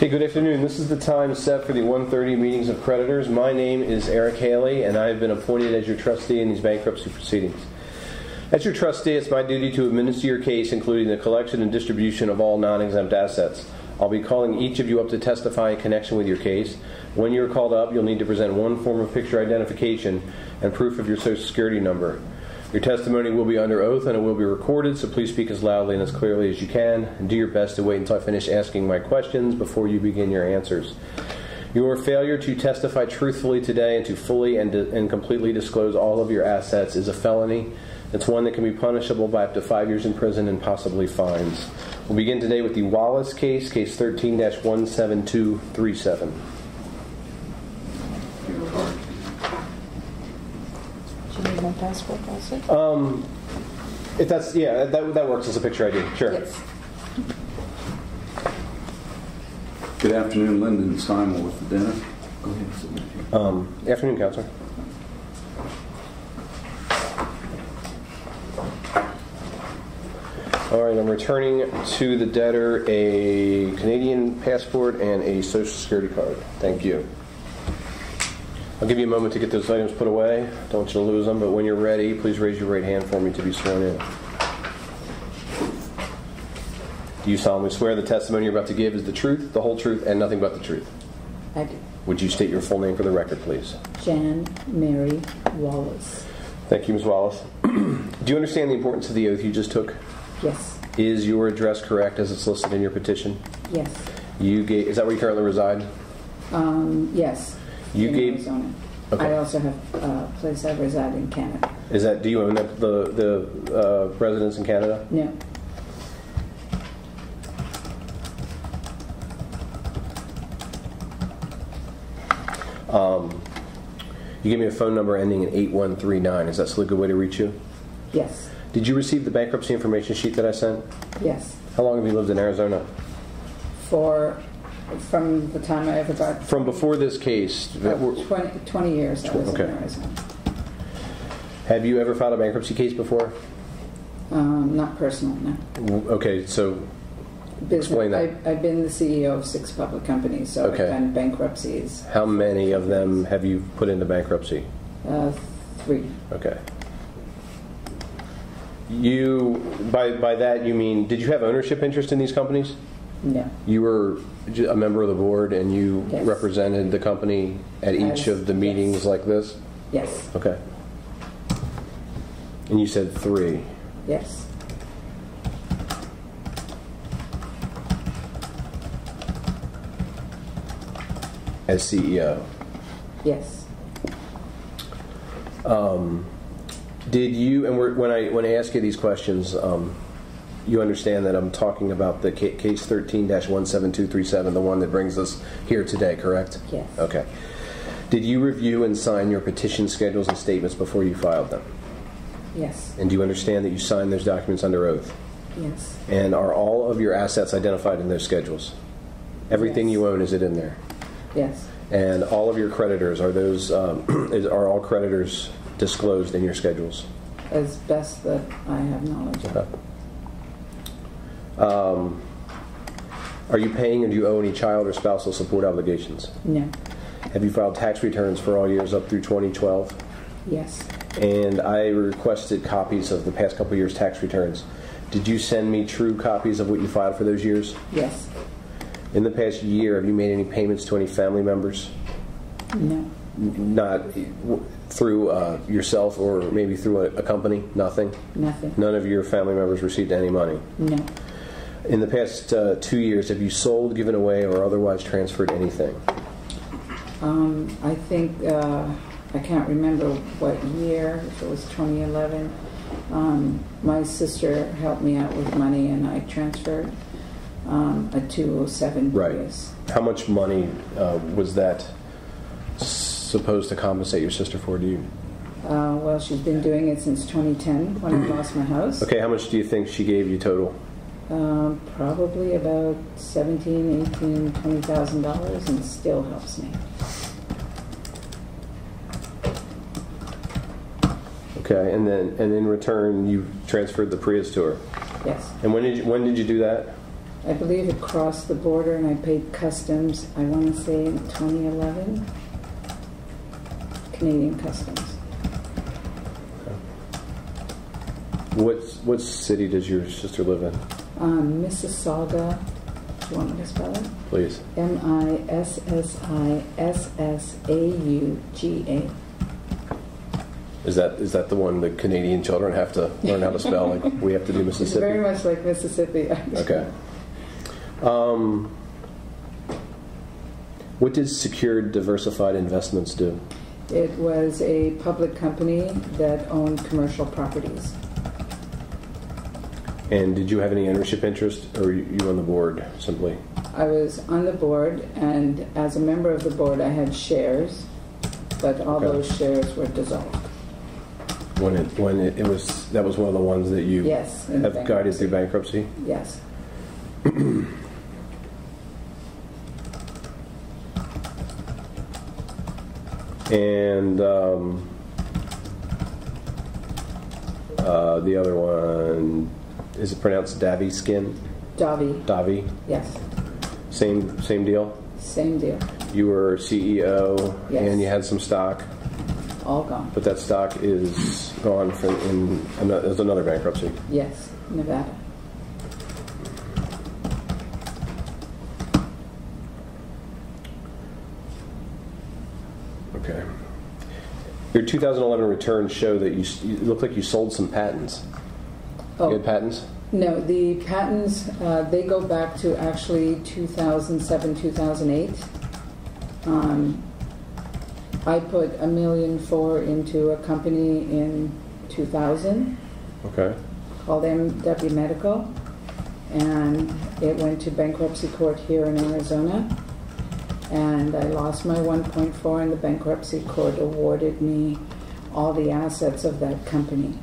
Okay, good afternoon. This is the time set for the 1:30 meetings of creditors. My name is Eric Haley, and I have been appointed as your trustee in these bankruptcy proceedings. As your trustee, it's my duty to administer your case, including the collection and distribution of all non-exempt assets. I'll be calling each of you up to testify in connection with your case. When you're called up, you'll need to present one form of picture identification and proof of your Social Security number. Your testimony will be under oath and it will be recorded, so please speak as loudly and as clearly as you can, and do your best to wait until I finish asking my questions before you begin your answers. Your failure to testify truthfully today and to fully and completely disclose all of your assets is a felony. It's one that can be punishable by up to 5 years in prison and possibly fines. We'll begin today with the Wallace case, case 13-17237. My passport also? If that's that works as a picture ID. Sure. Yes. Good afternoon, Lyndon Simon with the dentist. Go ahead and sit here. Afternoon, Counselor. All right, I'm returning to the debtor a Canadian passport and a Social Security card. Thank you. I'll give you a moment to get those items put away. Don't want you to lose them, but when you're ready, please raise your right hand for me to be sworn in. Do you solemnly swear the testimony you're about to give is the truth, the whole truth, and nothing but the truth? I do. Would you state your full name for the record, please? Jan Mary Wallace. Thank you, Ms. Wallace. Do you understand the importance of the oath you just took? Yes. Is your address correct as it's listed in your petition? Yes. Is that where you currently reside? Yes. You in gave. Arizona. Okay. I also have a place I reside in Canada. Is that? Do you own the residence in Canada? No. You gave me a phone number ending in 8139. Is that still a good way to reach you? Yes. Did you receive the bankruptcy information sheet that I sent? Yes. How long have you lived in Arizona? From the time I ever got... From before this case? 20 years I was okay. in Arizona. Have you ever filed a bankruptcy case before? Not personal, no. Okay, so explain that. I've been the CEO of 6 public companies, so okay. I've done bankruptcies. How many of them have you put into bankruptcy? 3. Okay. By that you mean, did you have ownership interest in these companies? No. You were a member of the board and you yes. represented the company at each of the meetings yes. like this? Yes. Okay. And you said 3. Yes. As CEO? Yes. Did you, and when I ask you these questions, you understand that I'm talking about the case 13-17237, the one that brings us here today, correct? Yes. Okay. Did you review and sign your petition schedules and statements before you filed them? Yes. And do you understand that you signed those documents under oath? Yes. And are all of your assets identified in those schedules? Everything yes. you own, is it in there? Yes. And all of your creditors, are are all creditors disclosed in your schedules? As best that I have knowledge of. Okay. Are you paying or do you owe any child or spousal support obligations? No. Have you filed tax returns for all years up through 2012? Yes. And I requested copies of the past couple years' tax returns. Did you send me true copies of what you filed for those years? Yes. In the past year, have you made any payments to any family members? No. Not through yourself or maybe through a company? Nothing? Nothing. None of your family members received any money? No. In the past 2 years, have you sold, given away, or otherwise transferred anything? I think, I can't remember what year, if it was 2011. My sister helped me out with money and I transferred a 207 Right. Prius. How much money was that supposed to compensate your sister for? Do you? Well, she's been doing it since 2010 when I lost my house. Okay, how much do you think she gave you total? Probably about $17,000, $18,000, $20,000, and still helps me. Okay, and then in return you transferred the Prius to her. Yes. And when did you do that? I believe it crossed the border and I paid customs, I want to say in 2011. Canadian customs. What city does your sister live in? Mississauga. Do you want me to spell it? Please. Mississauga. Is that the one the Canadian children have to learn how to spell? Like we have to do Mississippi? It's very much like Mississippi. Okay. What did Secured Diversified Investments do? It was a public company that owned commercial properties. And did you have any ownership interest, or were you on the board simply? I was on the board, and as a member of the board, I had shares, but all those shares were dissolved. That was one of the ones that you have guided through bankruptcy? Yes. And the other one, is it pronounced Davy Skin? Davi. Yes. Same deal? Same deal. You were CEO, yes. And you had some stock. All gone. But that stock is gone there's another bankruptcy. Yes, Nevada. Okay. Your 2011 returns show that you look like you sold some patents. Oh. You had patents? No, the patents, they go back to actually 2007, 2008. I put $1.4 million into a company in 2000. Okay. Called MW Medical, and it went to bankruptcy court here in Arizona. And I lost my 1.4, and the bankruptcy court awarded me all the assets of that company.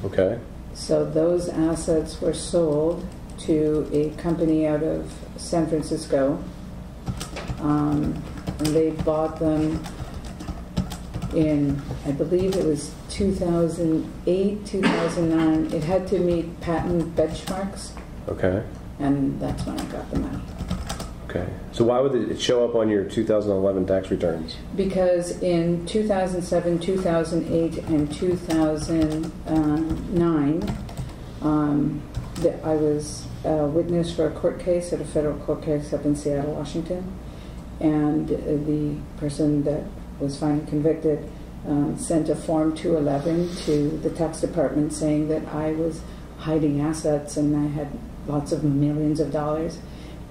Okay. So those assets were sold to a company out of San Francisco. And they bought them in, I believe it was 2008, 2009. It had to meet patent benchmarks. Okay. And that's when I got the money. Okay. So why would it show up on your 2011 tax returns? Because in 2007, 2008, and 2009, I was a witness for a court case at a federal court case up in Seattle, Washington. And the person that was finally convicted sent a Form 211 to the tax department saying that I was hiding assets and I had lots of millions of dollars.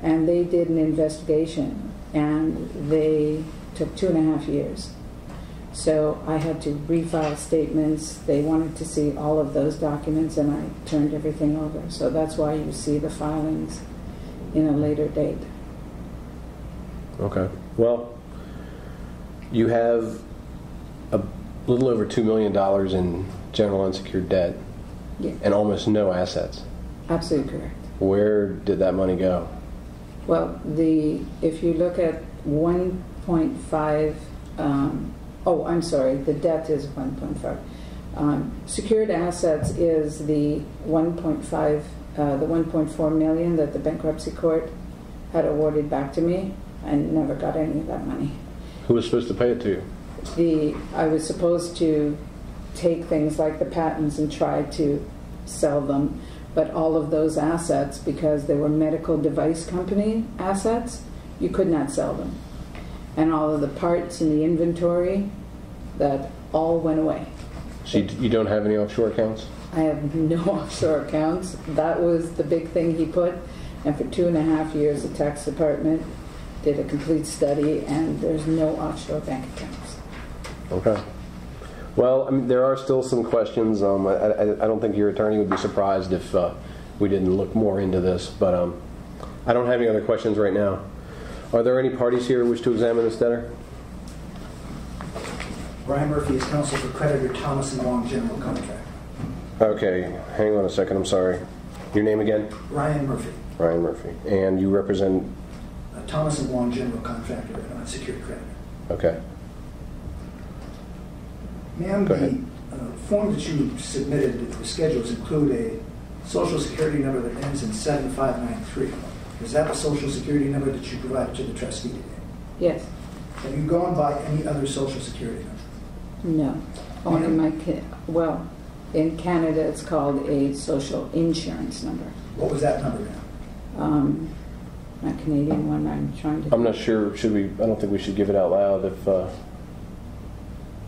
And they did an investigation, and they took 2.5 years. So I had to refile statements. They wanted to see all of those documents, and I turned everything over. So that's why you see the filings in a later date. Okay. Well, you have a little over $2 million in general unsecured debt, and almost no assets. Absolutely correct. Where did that money go? Well, if you look at 1.5, I'm sorry, the debt is 1.5. Secured assets is the 1.5, the 1.4 million that the bankruptcy court had awarded back to me. I never got any of that money. Who was supposed to pay it to you? I was supposed to take things like the patents and try to sell them. But all of those assets, because they were medical device company assets, you could not sell them. And all of the parts in the inventory, that all went away. So you don't have any offshore accounts? I have no offshore accounts. That was the big thing he put. And for 2.5 years, the tax department did a complete study, and there's no offshore bank accounts. Okay. Well, I mean, there are still some questions. I don't think your attorney would be surprised if we didn't look more into this, but I don't have any other questions right now. Are there any parties here who wish to examine this debtor? Ryan Murphy is counsel for creditor Thomas & Wong General Contractor. Okay, hang on a second, I'm sorry. Your name again? Ryan Murphy. Ryan Murphy. And you represent? Thomas & Wong General Contractor, an unsecured creditor. Okay. Ma'am, the form that you submitted, the schedules include a Social Security number that ends in 7593. Is that the Social Security number that you provided to the trustee today? Yes. Have you gone by any other Social Security number? No. Only my well, in Canada it's called a social insurance number. What was that number now? My Canadian one, I'm not sure. Should we? I don't think we should give it out loud. If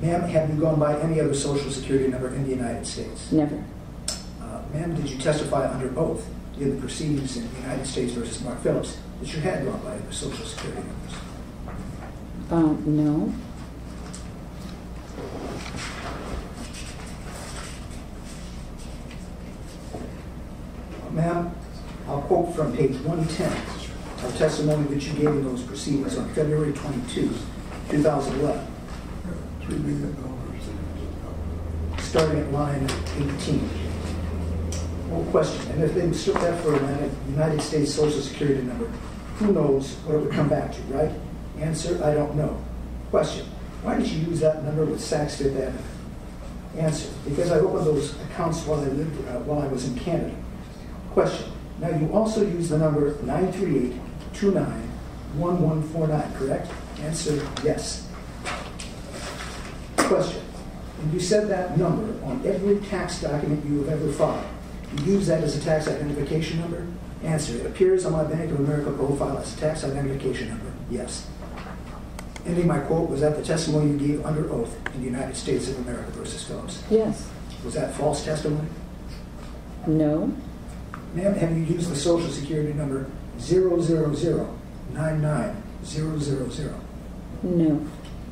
Ma'am, have you gone by any other Social Security number in the United States? Never. Ma'am, did you testify under oath in the proceedings in the United States versus Mark Phillips that you had gone by other Social Security numbers? No. Ma'am, I'll quote from page 110 of testimony that you gave in those proceedings on February 22, 2011. Starting at line 18. Well, question, and if they mistook that for a United States Social Security number, who knows what it would come back to, right? Answer, I don't know. Question, why did you use that number with Saks Fifth Avenue? Answer, because I opened those accounts while I was in Canada. Question, now you also use the number 938-29-1149, correct? Answer, yes. Question, and you said that number on every tax document you have ever filed. You use that as a tax identification number? Answer, it appears on my Bank of America profile as a tax identification number. Yes. Ending my quote, was that the testimony you gave under oath in the United States of America versus Phillips? Yes. Was that false testimony? No. Ma'am, have you used the Social Security number 000-99000? No.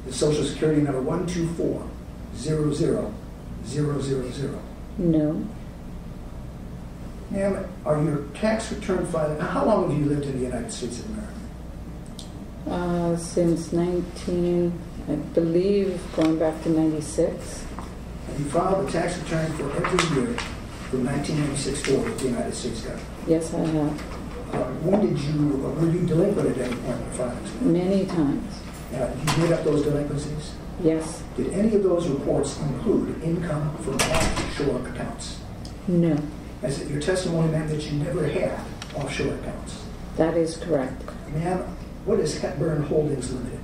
The Social Security number 124-00000? No. Ma'am, are your tax return filed? How long have you lived in the United States of America? Since I believe, going back to 96. Have you filed a tax return for every year from 1996 forward with the United States government? Yes, I have. When did you, were you delinquent at any point in your filings? Many times. Did you made up those delinquencies? Yes. Did any of those reports include income from offshore accounts? No. Is it your testimony, ma'am, that you never had offshore accounts? That is correct. Ma'am, what is Hepburn Holdings Limited?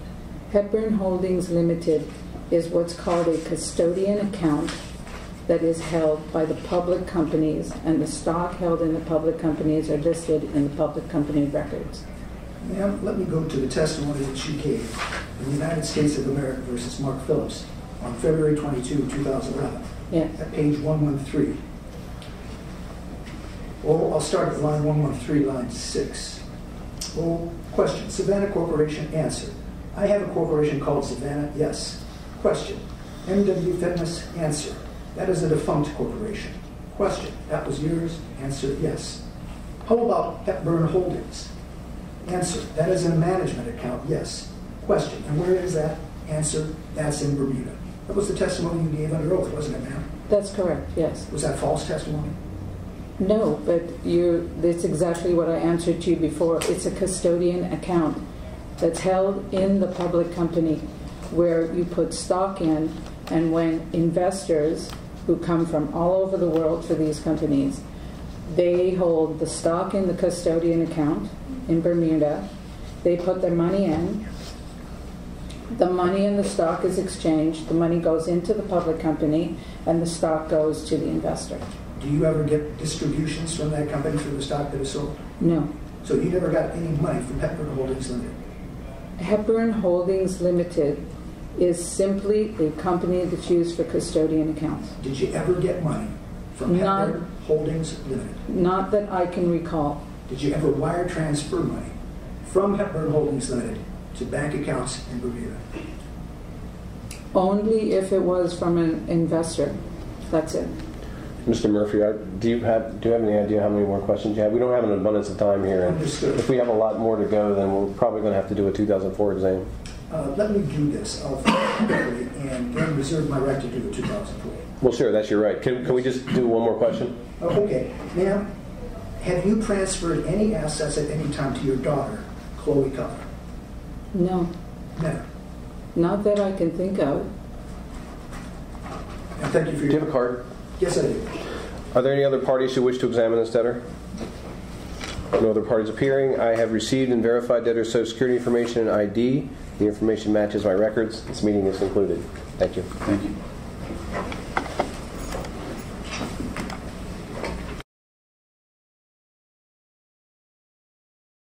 Hepburn Holdings Limited is what's called a custodian account that is held by the public companies, and the stock held in the public companies are listed in the public company records. Ma'am, let me go to the testimony that you gave in the United States of America versus Mark Phillips on February 22, 2011. Yes. At page 113. Well, I'll start at line 113, line 6. Well, question, Savannah Corporation, answer. I have a corporation called Savannah, yes. Question, M.W. Fitness, answer. That is a defunct corporation. Question, that was yours? Answer, yes. How about Hepburn Holdings? Answer, that is in a management account, yes. Question, and where is that? Answer, that's in Bermuda. That was the testimony you gave under oath, wasn't it, ma'am? That's correct, yes. Was that false testimony? No, but that's exactly what I answered to you before. It's a custodian account that's held in the public company where you put stock in, and when investors who come from all over the world for these companies, they hold the stock in the custodian account in Bermuda. They put their money in. The money and the stock is exchanged. The money goes into the public company, and the stock goes to the investor. Do you ever get distributions from that company for the stock that is sold? No. So you never got any money from Hepburn Holdings Limited? Hepburn Holdings Limited is simply a company that's used for custodian accounts. Did you ever get money from Hepburn Holdings Limited? Not that I can recall. Did you ever wire transfer money from Hepburn Holdings Limited to bank accounts in Bermuda? Only if it was from an investor. That's it. Mr. Murphy, do you have any idea how many more questions you have? We don't have an abundance of time here. And if we have a lot more to go, then we're probably going to have to do a 2004 exam. Let me do this. I'll quickly and then reserve my right to do a 2004. Well, sure, that's your right. Can we just do one more question? Okay. Ma'am, have you transferred any assets at any time to your daughter, Chloe Cutler? No. Never. Not that I can think of. And thank you for your... Do you have a card? Yes, I do. Are there any other parties who wish to examine this debtor? No other parties appearing. I have received and verified debtor's Social Security information and ID. The information matches my records. This meeting is concluded. Thank you. Thank you.